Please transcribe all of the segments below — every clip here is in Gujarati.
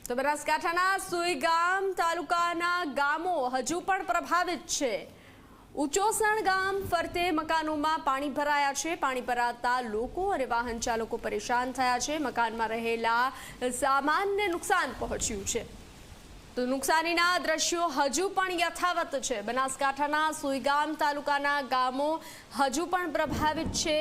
તો બનાસકાંઠાના સુઈગામ તાલુકાના ગામો હજુ પણ પ્રભાવિત છે। ઉચોસણ ગામ ફરતે મકાનોમાં પાણી ભરાયા છે। પાણી ભરાતા લોકો અને વાહન ચાલકો પરેશાન થયા છે। મકાનમાં રહેલા સામાનને નુકસાન પહોંચ્યું છે। તો નુકસાનીના દ્રશ્યો હજુ પણ યથાવત છે। બનાસકાંઠાના સુઈગામ તાલુકાના ગામો હજુ પણ પ્રભાવિત છે।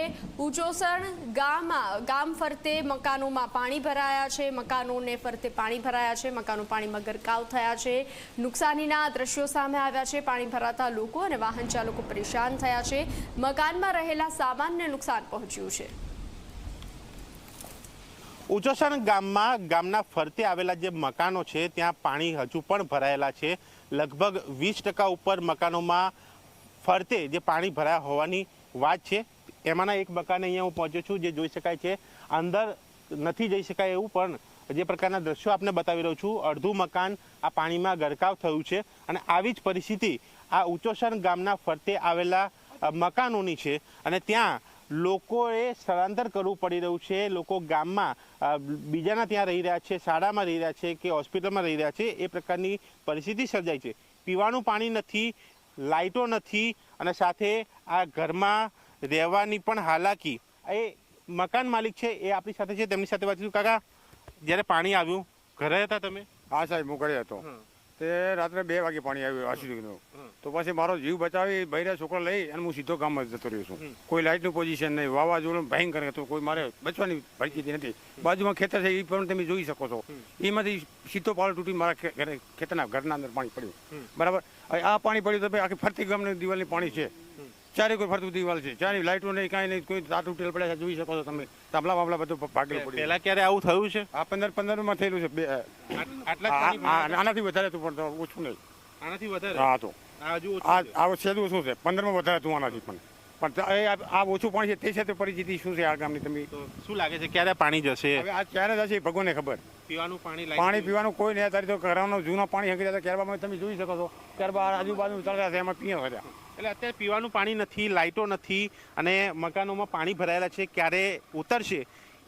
ઉચોસણ ગામ ફરતે મકાનોમાં પાણી ભરાયા છે। મકાનોને ફરતે પાણી ભરાયા છે। મકાનો પાણીમાં ગરકાવ થયા છે। નુકસાનીના દ્રશ્યો સામે આવ્યા છે। પાણી ભરાતા લોકો અને વાહન ચાલકો પરેશાન થયા છે। મકાનમાં રહેલા સામાનને નુકસાન પહોંચ્યું છે। ઉચોસણ ગામના ફરતે આવેલા જે મકાનો છે ત્યાં પાણી હજુ પણ ભરાયેલા છે। લગભગ 20% ઉપર મકાનોમાં ફરતે જે પાણી ભરાયા હોવાની વાત છે। એમાંના એક મકાન અહીંયા હું પહોંચ્યો છું, જે જોઈ શકાય છે અંદર નથી જઈ શકાય એવું, પણ જે પ્રકારના દ્રશ્યો આપને બતાવી રહ્યો છું, અડધું મકાન આ પાણીમાં ગરકાવ થયું છે। અને આવી જ પરિસ્થિતિ આ ઉચોસણ ગામના ફરતે આવેલા મકાનોની છે અને ત્યાં લોકોએ સ્થળાંતર કરવું પડી રહ્યું છે। લોકો ગામમાં બીજાના ત્યાં રહી રહ્યા છે, શાળામાં રહી રહ્યા છે કે હોસ્પિટલમાં રહી રહ્યા છે, એ પ્રકારની પરિસ્થિતિ સર્જાઈ છે। પીવાનું પાણી નથી, લાઇટો નથી અને સાથે આ ઘરમાં રહેવાની પણ હાલાકી। એ મકાન માલિક છે એ આપણી સાથે છે, તેમની સાથે વાત કરીશું। કાકા, જ્યારે પાણી આવ્યું ઘરે હતા તમે? હા સાહેબ, હું ઘરે હતો। તે રાત્રે 2 વાગે પાણી આવ્યું આશીનું, તો પછી મારો જીવ બચાવી બૈરા છોકરા લઈ અને હું સીધો ગામમાં જતો રહ્યો છું। કોઈ લાઇટનું પોઝિશન નહીં, વાવાઝોડું ભયંકર હતું, કોઈ મારે બચવાની પરિસ્થિતિ નથી। બાજુમાં ખેતર છે એ પણ તમે જોઈ શકો છો, એમાંથી સીધો પાળો તૂટી મારા ઘરના અંદર પાણી પડ્યું। બરાબર, આ પાણી પડ્યું તો આખી ફરતી ગામની દિવાલની પાણી છે, ચારે કોઈ ફરતું દિવાલ છે, ચારે લાઇટો નહીં, કાંઈ નહીં, કોઈ તાર તૂટેલ પડ્યા જોઈ શકો છો તમે। તાંબલા બાબલા બધું ભાગેલું પડ્યું। પહેલા ક્યારે આવું થયું છે? આ 15 થયેલું છે। આનાથી વધારે હતું પણ ઓછું નહીં। આનાથી વધારે? હા, તો આ છેલ્લું શું છે, 15માં વધારે હતું આનાથી પણ આ ઓછું પાણી છે તે સાથે પરિસ્થિતિ શું છે આ ગામની? તમે શું લાગે છે ક્યારે પાણી જશે? હવે આ ક્યારે જશે ભગવાનને ખબર। પીવાનું પાણી પીવાનું કોઈ નહીં, અત્યારે તો ઘરનું જૂના પાણી હંકી જતા ક્યારબામાં તમે જોઈ શકો છો, ત્યારબાદ આજુબાજુ ચાલ્યા છે એમાં પીએ હતા। એટલે અત્યારે પીવાનું પાણી નથી, લાઇટો નથી અને મકાનોમાં પાણી ભરાયેલા છે, ક્યારે ઉતરશે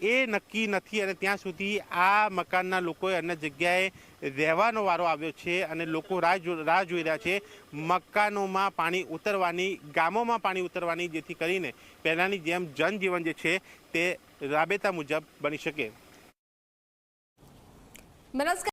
એ નક્કી નથી। અને ત્યાં સુધી આ મકાનના લોકોએ અન્ય જગ્યાએ રહેવાનો વારો આવ્યો છે અને લોકો રાહ જોઈ રહ્યા છે મકાનોમાં પાણી ઉતરવાની, ગામોમાં પાણી ઉતરવાની, જેથી કરીને પહેલાંની જેમ જનજીવન જે છે તે રાબેતા મુજબ બની શકે।